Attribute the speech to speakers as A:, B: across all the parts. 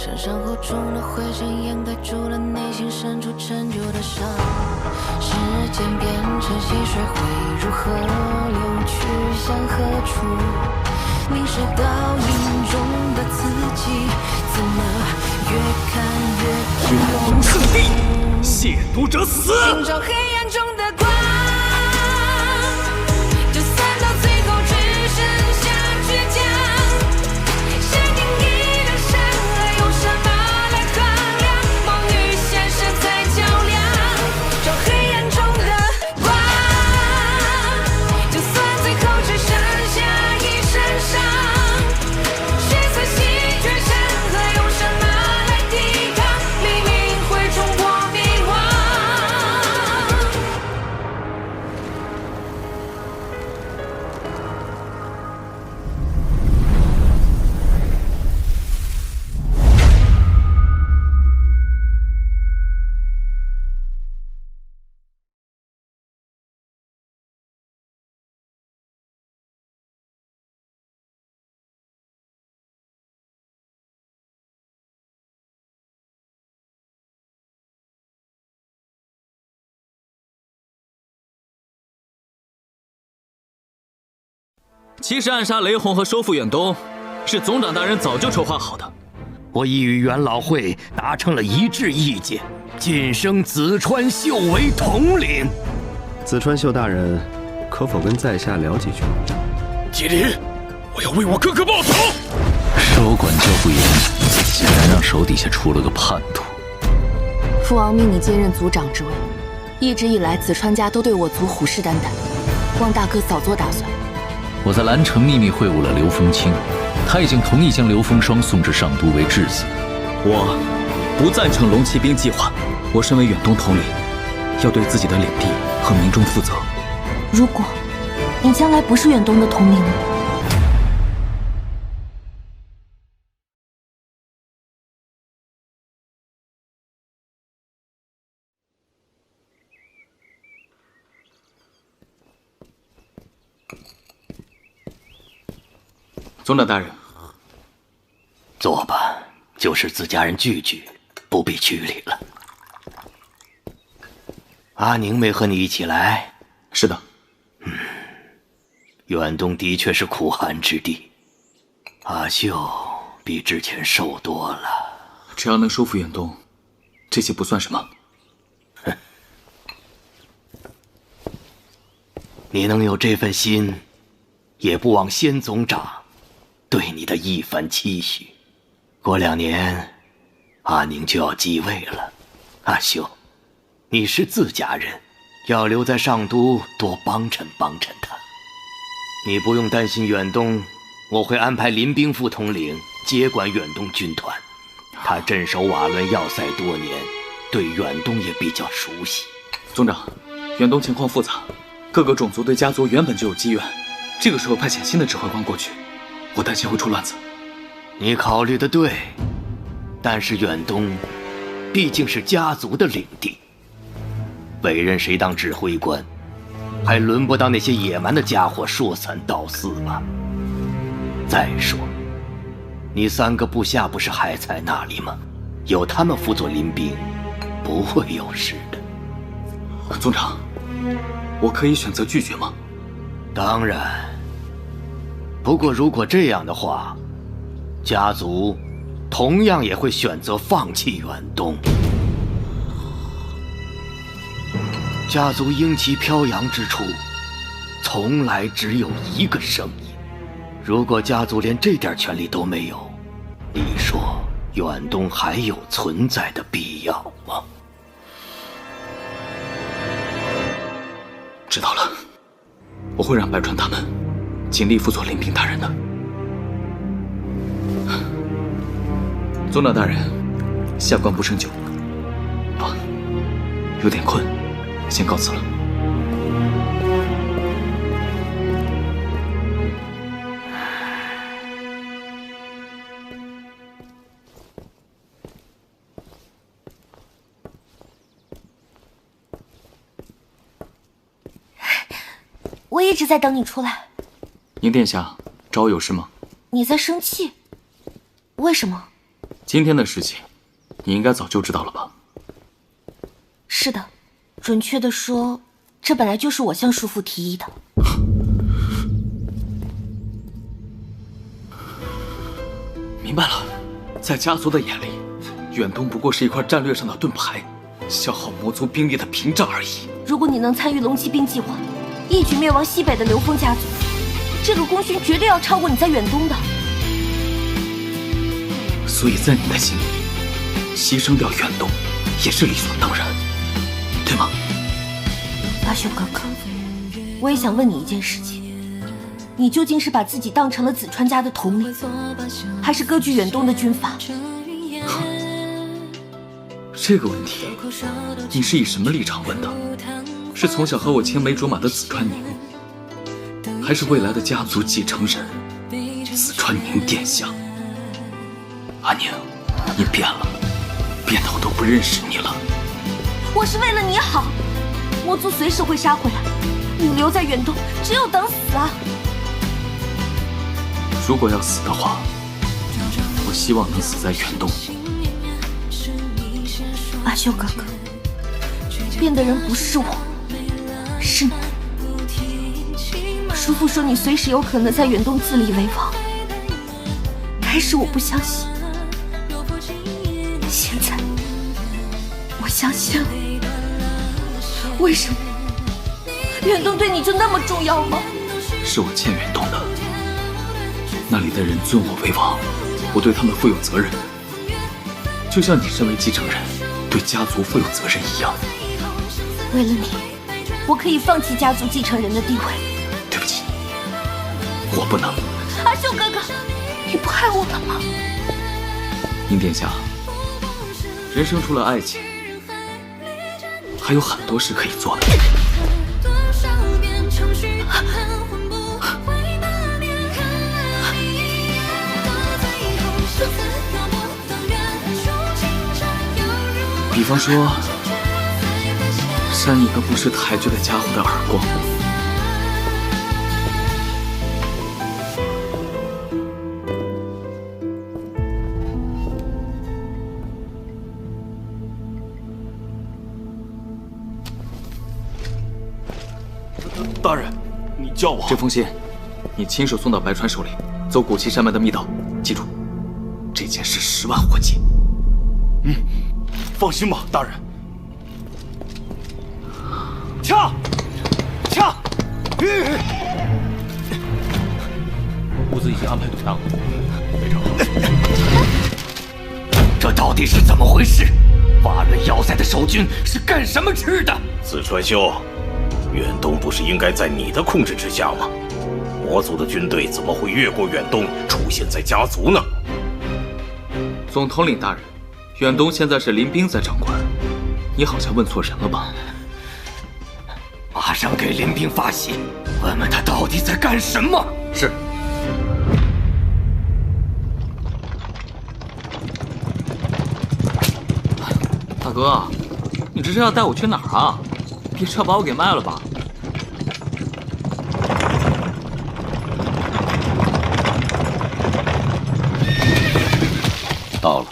A: 身上厚重的灰尘掩盖住了内心深处陈旧的伤。时间变成溪水，会如何流去向何处？凝视倒影中的自己，怎么越看越
B: 远东圣地，亵渎者死！
A: 寻找黑暗中的光，就算到最后只剩下倔强，谁定义的善恶，用什么来衡量？梦与现实在较量，找黑暗中的光，就算最后只剩下一身伤，血色洗却山河，用什么来抵抗？黎明会冲破迷惘。
B: 其实暗杀雷洪和收复远东，是总长大人早就筹划好的。
C: 我已与元老会达成了一致意见，晋升子川秀为统领。
D: 子川秀大人，可否跟在下聊几句？
C: 麒麟，我要为我哥哥报仇！
E: 手管教不严，竟然让手底下出了个叛徒。
F: 父王命你接任族长之位，一直以来子川家都对我族虎视眈眈，望大哥早做打算。
E: 我在兰城秘密会晤了刘风清，他已经同意将刘风霜送至上都为质子。
B: 我不赞成龙骑兵计划。我身为远东统领，要对自己的领地和民众负责。
F: 如果你将来不是远东的统领呢？
B: 总长大人，
C: 坐吧，就是自家人聚聚，不必拘礼了。阿宁没和你一起来？
B: 是的。
C: 远东的确是苦寒之地，阿秀比之前瘦多了。
B: 只要能收复远东，这些不算什么。
C: 你能有这份心，也不枉先总长对你的一番期许。过2年，阿宁就要继位了。阿秀，你是自家人，要留在上都多帮衬帮衬他。你不用担心远东，我会安排林兵副统领接管远东军团。他镇守瓦伦要塞多年，对远东也比较熟悉。
B: 总长，远东情况复杂，各个种族对家族原本就有积怨，这个时候派遣新的指挥官过去，我担心会出乱子。
C: 你考虑的对，但是远东毕竟是家族的领地，委任谁当指挥官，还轮不到那些野蛮的家伙说三道四吗？再说，你3个部下不是还在那里吗？有他们辅佐林兵，不会有事的。
B: 总长，我可以选择拒绝吗？
C: 当然。不过如果这样的话，家族同样也会选择放弃远东。家族鹰旗飘扬之处，从来只有一个声音。如果家族连这点权利都没有，你说远东还有存在的必要吗？
B: 知道了，我会让白川他们尽力辅佐林兵大人的。总长大人，下官不胜酒。有点困，先告辞了。
F: 我一直在等你出来。
B: 宁殿下找我有事吗？
F: 你在生气？为什么？
B: 今天的事情，你应该早就知道了吧？
F: 是的，准确的说，这本来就是我向叔父提议的。
B: 明白了，在家族的眼里，远东不过是一块战略上的盾牌，消耗魔族兵力的屏障而已。
F: 如果你能参与龙骑兵计划，一举灭亡西北的刘峰家族，这个功勋绝对要超过你在远东的。
B: 所以在你的心里，牺牲掉远东也是理所当然，对吗？
F: 阿修哥哥，我也想问你一件事情，你究竟是把自己当成了紫川家的统领，还是割据远东的军阀？
B: 这个问题，你是以什么立场问的？是从小和我青梅竹马的紫川宁，还是未来的家族继承人紫川宁殿下？阿宁，你变了，变得我都不认识你了。
F: 我是为了你好，魔族随时会杀回来，你留在远东只有等死啊！
B: 如果要死的话，我希望能死在远东。
F: 阿修哥哥，变的人不是我，是你。叔父说你随时有可能在远东自立为王，开始我不相信，现在我相信了。为什么？远东对你就那么重要吗？
B: 是我欠远东的，那里的人尊我为王，我对他们负有责任，就像你身为继承人对家族负有责任一样。
F: 为了你，我可以放弃家族继承人的地位。
B: 对不起，我不能。
F: 阿修哥哥，你不爱我了吗？
B: 宁殿下，人生除了爱情，还有很多事可以做的。比方说，扇一个不识抬举的家伙的耳光。
G: 大人，你叫我。
B: 这封信，你亲手送到白川手里，走古岐山脉的密道。记住，这件事10万火急。
G: 放心吧，大人。掐！
H: 物资已经安排妥当，非常好。
C: 这到底是怎么回事？法伦要塞的守军是干什么吃的？
H: 紫川兄，远东不是应该在你的控制之下吗？魔族的军队怎么会越过远东出现在家族呢？
B: 总统领大人，远东现在是林兵在掌管，你好像问错人了吧？
C: 马上给林兵发信，问问他到底在干什么。
B: 是。大哥，你这是要带我去哪儿啊？别是要把我给卖了吧？
E: 到了。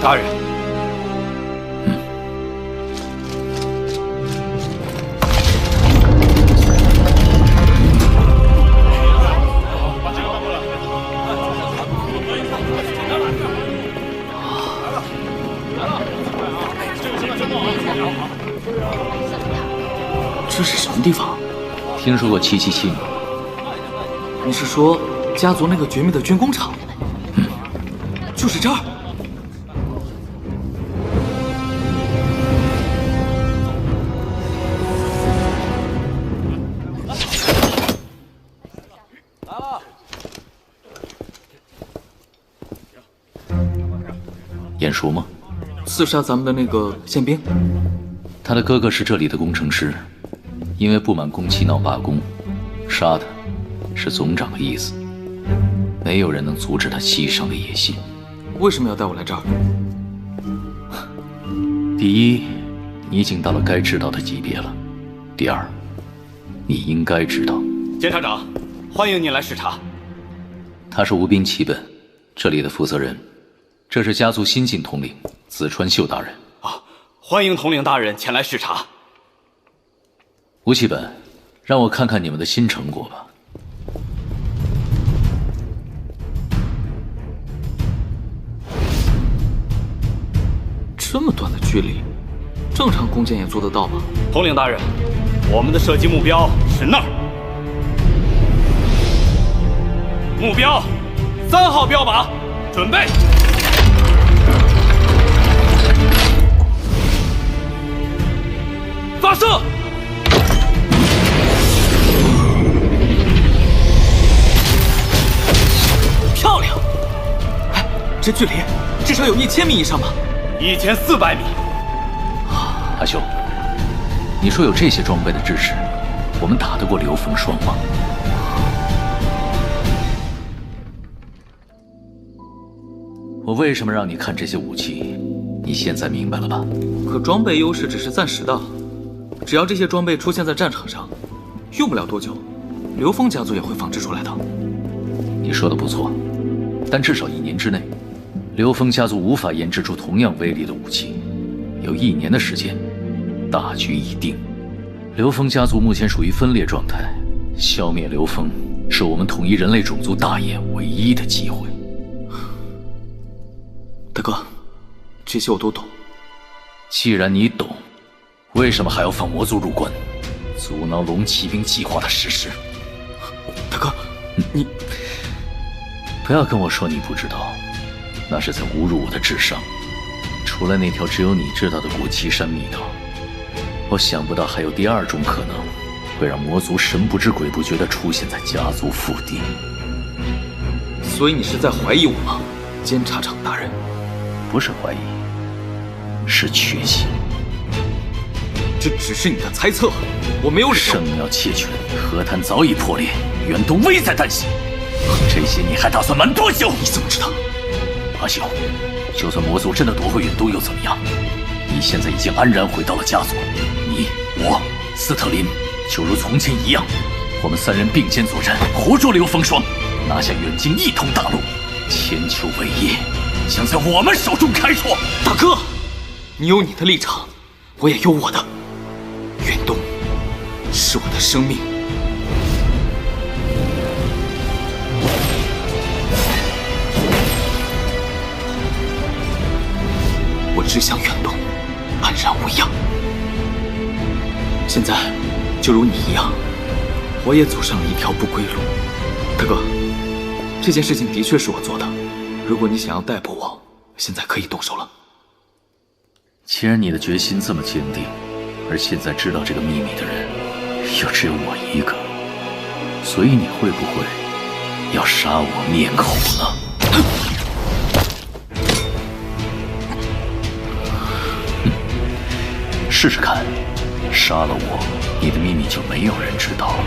G: 大人，
B: 这是什么地方？
E: 听说过777吗？
B: 你是说家族那个绝密的军工厂？就是这儿。
E: 眼熟吗？
B: 刺杀咱们的那个宪兵，
E: 他的哥哥是这里的工程师，因为不满宫崎闹罢工，杀他是总长的意思。没有人能阻止他西上的野心。
B: 为什么要带我来这儿？
E: 第一，你已经到了该知道的级别了。第二，你应该知道，
G: 监察长，欢迎您来视察。
E: 他是吴斌齐本，这里的负责人。这是家族新晋统领紫川秀大人。
G: 啊，欢迎统领大人前来视察。
E: 吴齐本，让我看看你们的新成果吧。
B: 这么短的距离，正常弓箭也做得到吗？
G: 统领大人，我们的射击目标是那儿。目标，3号标靶，准备。发射！
B: 漂亮！哎，这距离至少有1000米以上吧
G: ？1400米。
E: 阿修，你说有这些装备的支持，我们打得过刘风霜吗？我为什么让你看这些武器？你现在明白了吧？
B: 可装备优势只是暂时的，只要这些装备出现在战场上，用不了多久，刘峰家族也会仿制出来的。
E: 你说的不错，但至少1年之内，刘峰家族无法研制出同样威力的武器。有1年的时间，大局已定。刘峰家族目前属于分裂状态，消灭刘峰是我们统一人类种族大业唯一的机会。
B: 大哥，这些我都懂。
E: 既然你懂，为什么还要放魔族入关，阻挠龙骑兵计划的实施？
B: 大哥，你
E: 不要跟我说你不知道，那是在侮辱我的智商。除了那条只有你知道的古岐山密道，我想不到还有第2种可能，会让魔族神不知鬼不觉地出现在家族腹地。
B: 所以你是在怀疑我吗，监察长大人？
E: 不是怀疑，是确信。
B: 这只是你的猜测，我没有理由。
E: 圣庙窃权，和谈早已破裂，远东危在旦夕。这些你还打算瞒多久？
B: 你怎么知道？
E: 阿修，就算魔族真的夺回远东又怎么样？你现在已经安然回到了家族，你、我、斯特林，就如从前一样，我们3人并肩作战，活捉刘风霜，拿下远京一统大陆，千秋伟业将在我们手中开创。
B: 大哥，你有你的立场，我也有我的。远东是我的生命。我只想远东安然无恙。现在，就如你一样，我也走上了一条不归路。大哥，这件事情的确是我做的。如果你想要逮捕我，现在可以动手了。
E: 既然你的决心这么坚定，而现在知道这个秘密的人又只有我一个，所以你会不会要杀我灭口呢？试试看，杀了我，你的秘密就没有人知道了。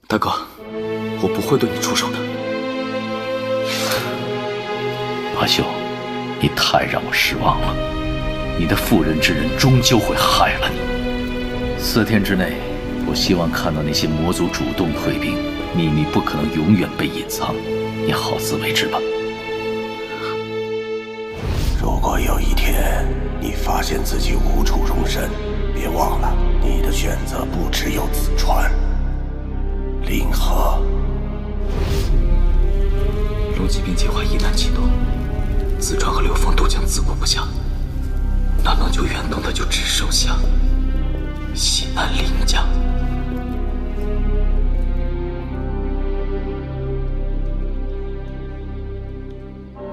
B: 大哥，我不会对你出手的。
E: 阿修，你太让我失望了，你的妇人之仁终究会害了你。4天之内，我希望看到那些魔族主动退兵，秘密不可能永远被隐藏，你好自为之吧。
H: 如果有一天你发现自己无处容身，别忘了你的选择不只有紫川、林河。
B: 龙骑兵计划一旦启动，紫川和刘峰都将自顾不暇，那能救远东的就只剩下西南林家。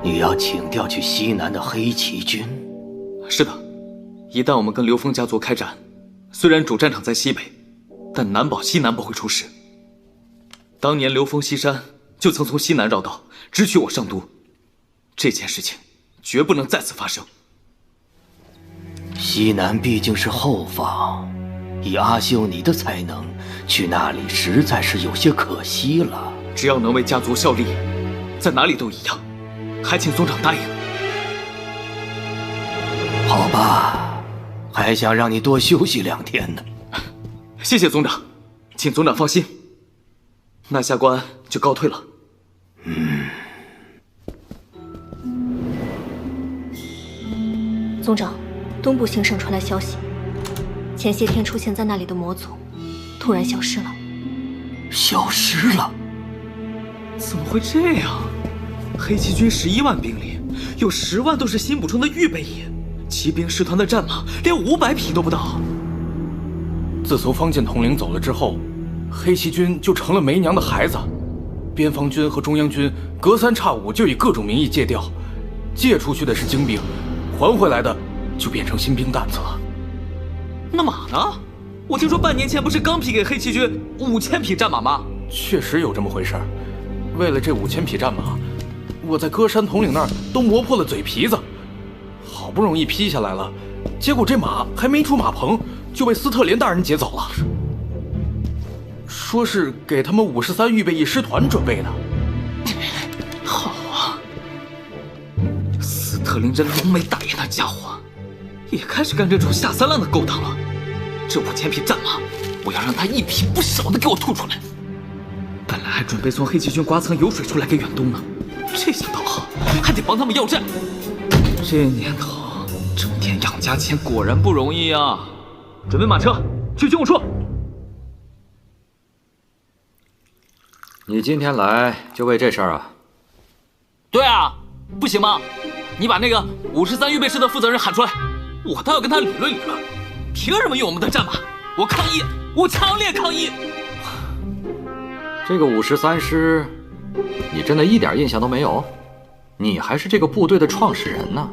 C: 你要请调去西南的黑旗军？
B: 是的，一旦我们跟刘峰家族开战，虽然主战场在西北，但难保西南不会出事。当年刘峰西山就曾从西南绕道直取我上都，这件事情绝不能再次发生。
C: 西南毕竟是后方，以阿修你的才能，去那里实在是有些可惜了。
B: 只要能为家族效力，在哪里都一样。还请总长答应。
C: 好吧，还想让你多休息2天呢。
B: 谢谢总长，请总长放心，那下官就告退了。
F: 总长，东部行省传来消息，前些天出现在那里的魔族突然消失了。
C: 消失了？
B: 怎么会这样？黑旗军11万兵力，有10万都是新补充的预备役，骑兵师团的战马连500匹都不到。
G: 自从方剑统领走了之后，黑旗军就成了没娘的孩子。边防军和中央军隔3差5就以各种名义借调，借出去的是精兵，还回来的就变成新兵蛋子了。
B: 那马呢？我听说半年前不是刚批给黑旗军5000匹战马吗？
G: 确实有这么回事。为了这5000匹战马，我在歌山统领那儿都磨破了嘴皮子，好不容易批下来了，结果这马还没出马棚就被斯特林大人劫走了，说是给他们53预备役师团准备的。
B: 好啊，斯特林这浓眉大眼的家伙，也开始干这种下三滥的勾当了。这5000匹战马，我要让他一匹不少的给我吐出来。本来还准备从黑旗军刮层油水出来给远东呢，这下倒好，还得帮他们要债。这年头，整天养家钱果然不容易啊！准备马车，去军务处。
I: 你今天来就为这事儿啊？
B: 对啊，不行吗？你把那个53预备师的负责人喊出来，我倒要跟他理论理论，凭什么用我们的战马？我抗议！我强烈抗议！
I: 这个53师，你真的一点印象都没有？你还是这个部队的创始人呢。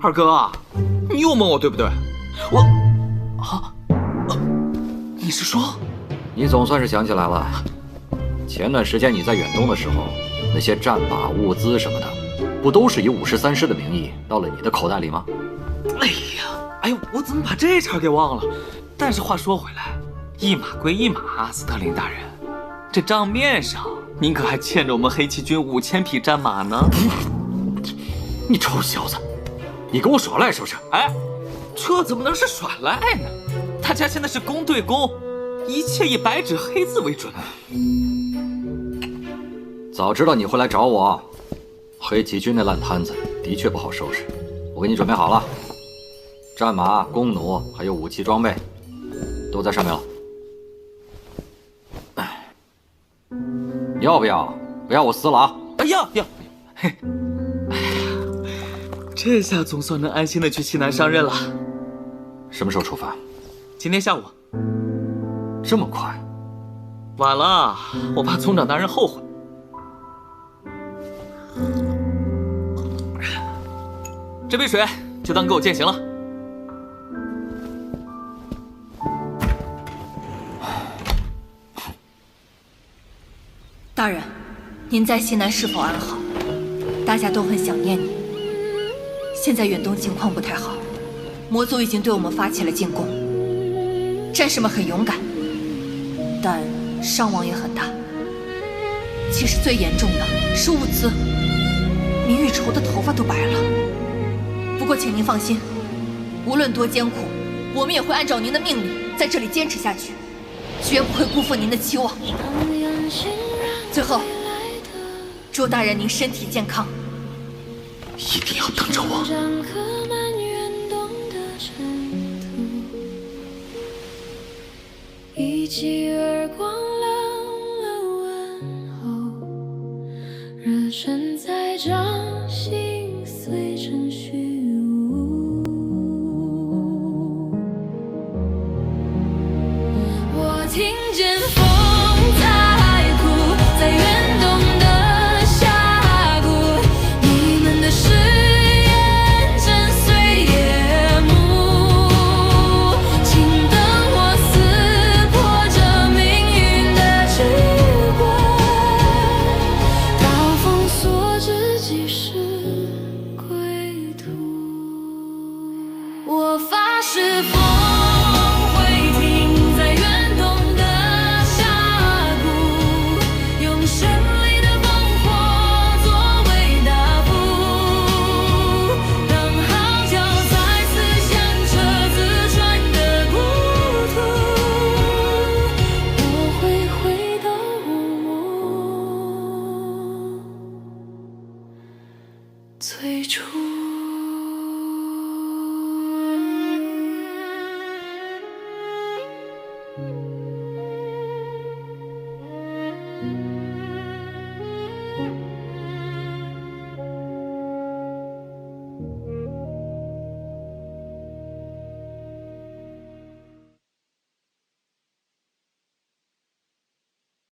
B: 二哥，你又蒙我对不对？你是说？
I: 你总算是想起来了。前段时间你在远东的时候，那些战马、物资什么的，不都是以53师的名义到了你的口袋里吗？
B: 哎呀，我怎么把这茬给忘了？但是话说回来，一码归一码，斯特林大人，这账面上您可还欠着我们黑旗军5000匹战马呢。
I: 你臭小子，你跟我耍赖是不是？
B: 哎，这怎么能是耍赖呢？大家现在是公对公，一切以白纸黑字为准。
I: 早知道你会来找我，黑旗军那烂摊子的确不好收拾。我给你准备好了，战马、弓弩还有武器装备，都在上面了。要不要？不要我撕了啊！
B: 要。嘿，哎呀，这下总算能安心的去西南上任了。
I: 什么时候出发？
B: 今天下午。
I: 这么快？
B: 晚了，我怕总长大人后悔。这杯水就当给我践行了。
F: 大人，您在西南是否安好？大家都很想念你。现在远东情况不太好，魔族已经对我们发起了进攻，战士们很勇敢，但伤亡也很大。其实最严重的是物资，明玉愁的头发都白了。不过请您放心，无论多艰苦，我们也会按照您的命令在这里坚持下去，绝不会辜负您的期望。最后，祝大人您身体健康，
B: 一定要等着我。
A: 一记耳光冷了问候，热忱在掌心碎成虚无。我听见风在哭，在远东的峡谷，你们的誓言震碎夜幕，请等我撕破这命运的剧本，刀锋所至即是归最初。